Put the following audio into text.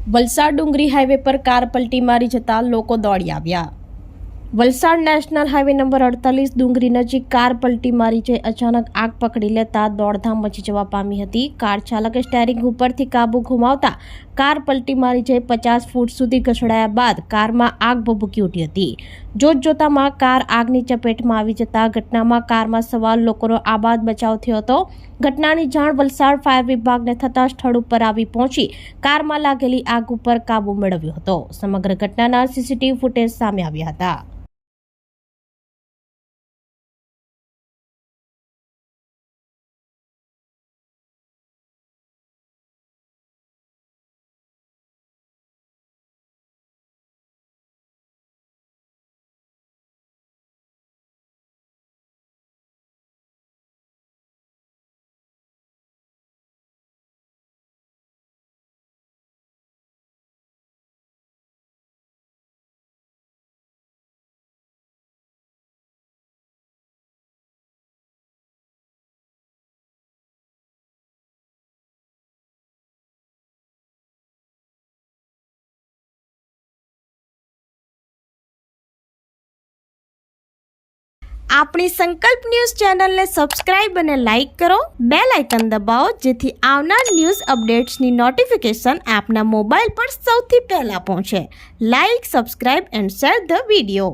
વલસાડ ડુંગરી highway પર car પલટી મારી જતા લોકો દોડી આવ્યા। વલસાડ નેશનલ હાઈવે નંબર 48 ડુંગરી નજીક કાર પલટી મારી જઈ અચાનક આગ પકડી લેતા દોડધામ મચી જવા પામી હતી। કાર ચાલકે સ્ટેરિંગ ઉપરથી કાબુ ગુમાવતા કાર પલટી મારી જઈ 50 ફૂટ સુધી ઘસડાયા બાદ કારમાં આગ ભભૂકી ઉઠી હતી। જોતજોતામાં કાર આગની ચપેટમાં આવી જતા ઘટનામાં કારમાં સવાર લોકોનો આબાદ બચાવ થયો હતો। ઘટનાની જાણ વલસાડ ફાયર વિભાગને થતા સ્થળ ઉપર આવી પહોંચી કારમાં લાગેલી આગ ઉપર કાબુ મેળવ્યો હતો। સમગ્ર ઘટનાના સીસીટીવી ફૂટેજ સામે આવ્યા હતા। આપણી સંકલ્પ ન્યૂઝ ચેનલને સબસ્ક્રાઇબ અને લાઇક કરો, બેલ આઇકન દબાવો જેથી આવનાર ન્યૂઝ અપડેટ્સની નોટિફિકેશન આપના મોબાઈલ પર સૌથી પહેલા પહોંચે। Like, subscribe and share the video.